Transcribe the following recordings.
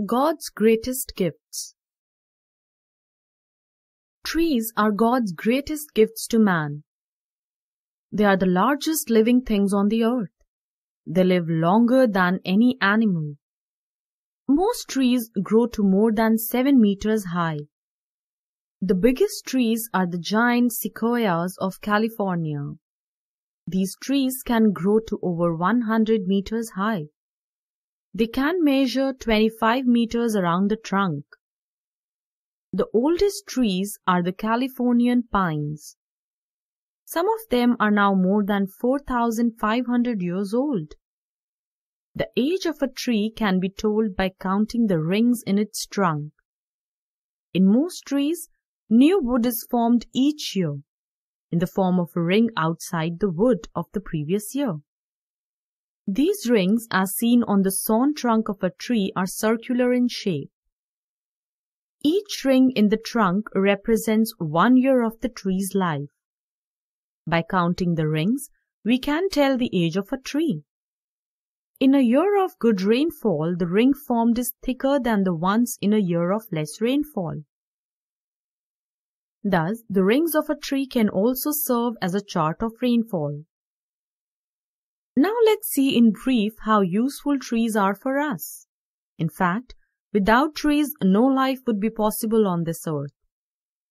God's greatest gifts. Trees are God's greatest gifts to man. They are the largest living things on the earth. They live longer than any animal. Most trees grow to more than 7 meters high. The biggest trees are the giant sequoias of California. These trees can grow to over 100 meters high. They can measure 25 meters around the trunk. The oldest trees are the Californian pines. Some of them are now more than 4,500 years old. The age of a tree can be told by counting the rings in its trunk. In most trees, new wood is formed each year, in the form of a ring outside the wood of the previous year. These rings, as seen on the sawn trunk of a tree, are circular in shape. Each ring in the trunk represents 1 year of the tree's life. By counting the rings, we can tell the age of a tree. In a year of good rainfall, the ring formed is thicker than the ones in a year of less rainfall. Thus, the rings of a tree can also serve as a chart of rainfall. Now let's see in brief how useful trees are for us. In fact, without trees, no life would be possible on this earth.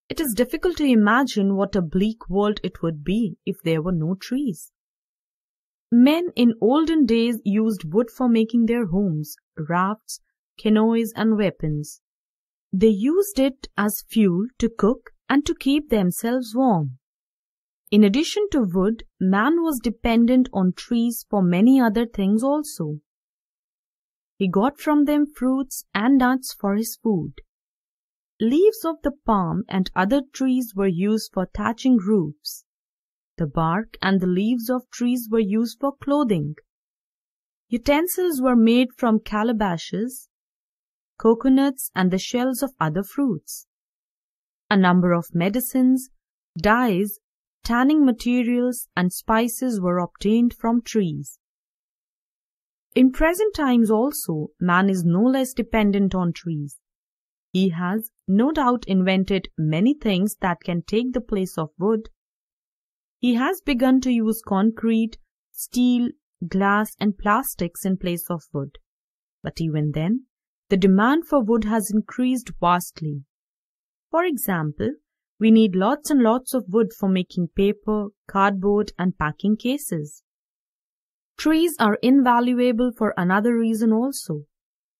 It is difficult to imagine what a bleak world it would be if there were no trees. Men in olden days used wood for making their homes, rafts, canoes, and weapons. They used it as fuel to cook and to keep themselves warm. In addition to wood, man was dependent on trees for many other things also. He got from them fruits and nuts for his food. Leaves of the palm and other trees were used for thatching roofs. The bark and the leaves of trees were used for clothing. Utensils were made from calabashes, coconuts, and the shells of other fruits. A number of medicines, dyes, tanning materials, and spices were obtained from trees. In present times also, man is no less dependent on trees. He has, no doubt, invented many things that can take the place of wood. He has begun to use concrete, steel, glass, and plastics in place of wood. But even then, the demand for wood has increased vastly. For example, we need lots and lots of wood for making paper, cardboard, and packing cases. Trees are invaluable for another reason also.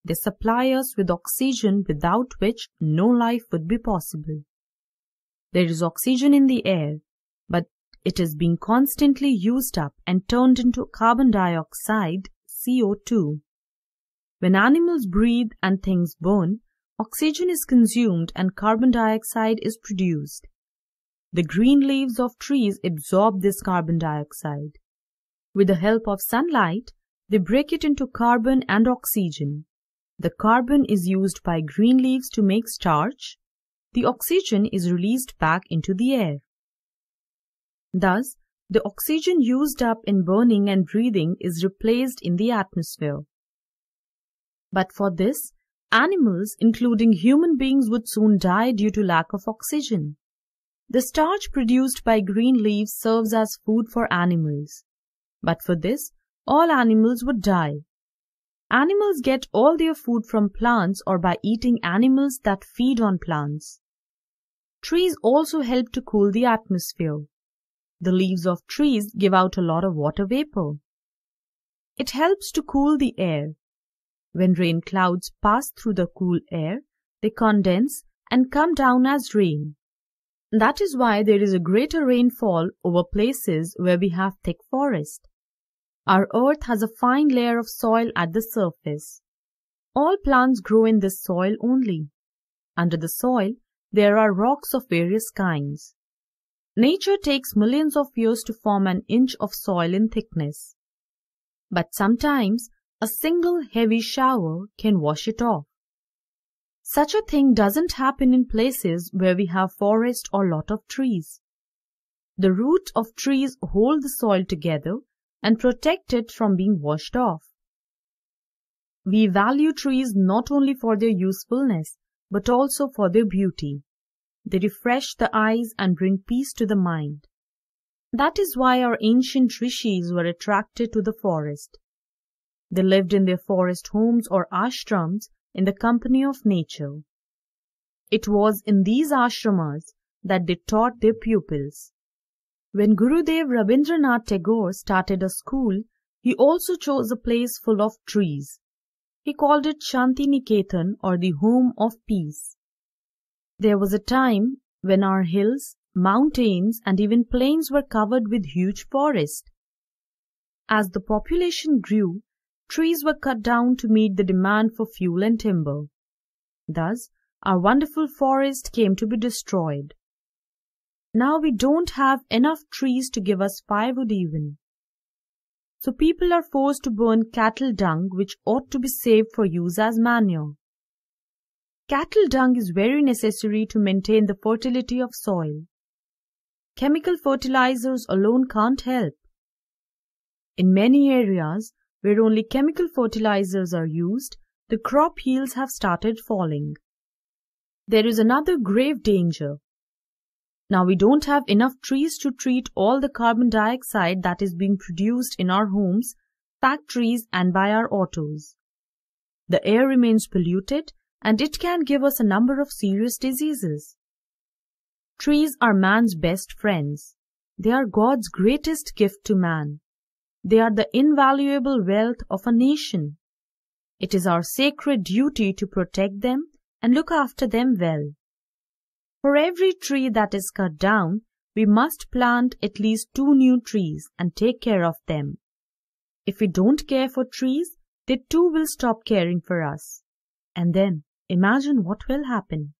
They supply us with oxygen, without which no life would be possible. There is oxygen in the air, but it is being constantly used up and turned into carbon dioxide, CO2. When animals breathe and things burn, oxygen is consumed and carbon dioxide is produced. The green leaves of trees absorb this carbon dioxide. With the help of sunlight, they break it into carbon and oxygen. The carbon is used by green leaves to make starch. The oxygen is released back into the air. Thus, the oxygen used up in burning and breathing is replaced in the atmosphere. But for this, animals, including human beings, would soon die due to lack of oxygen. The starch produced by green leaves serves as food for animals. But for this, all animals would die. Animals get all their food from plants or by eating animals that feed on plants. Trees also help to cool the atmosphere. The leaves of trees give out a lot of water vapor. It helps to cool the air. When rain clouds pass through the cool air, they condense and come down as rain. That is why there is a greater rainfall over places where we have thick forest. Our earth has a fine layer of soil at the surface. All plants grow in this soil only. Under the soil, there are rocks of various kinds. Nature takes millions of years to form an inch of soil in thickness. But sometimes, a single heavy shower can wash it off. Such a thing doesn't happen in places where we have forest or lot of trees. The roots of trees hold the soil together and protect it from being washed off. We value trees not only for their usefulness, but also for their beauty. They refresh the eyes and bring peace to the mind. That is why our ancient rishis were attracted to the forest. They lived in their forest homes or ashrams in the company of nature. It was in these ashramas that they taught their pupils. When Gurudev Rabindranath Tagore started a school, he also chose a place full of trees. He called it Shanti Niketan, or the home of peace. There was a time when our hills, mountains and even plains were covered with huge forests. As the population grew, trees were cut down to meet the demand for fuel and timber. Thus, our wonderful forest came to be destroyed. Now we don't have enough trees to give us firewood even. So people are forced to burn cattle dung, which ought to be saved for use as manure. Cattle dung is very necessary to maintain the fertility of soil. Chemical fertilizers alone can't help. In many areas where only chemical fertilizers are used, the crop yields have started falling. There is another grave danger. Now we don't have enough trees to treat all the carbon dioxide that is being produced in our homes, factories and by our autos. The air remains polluted and it can give us a number of serious diseases. Trees are man's best friends. They are God's greatest gift to man. They are the invaluable wealth of a nation. It is our sacred duty to protect them and look after them well. For every tree that is cut down, we must plant at least 2 new trees and take care of them. If we don't care for trees, they too will stop caring for us. And then, imagine what will happen.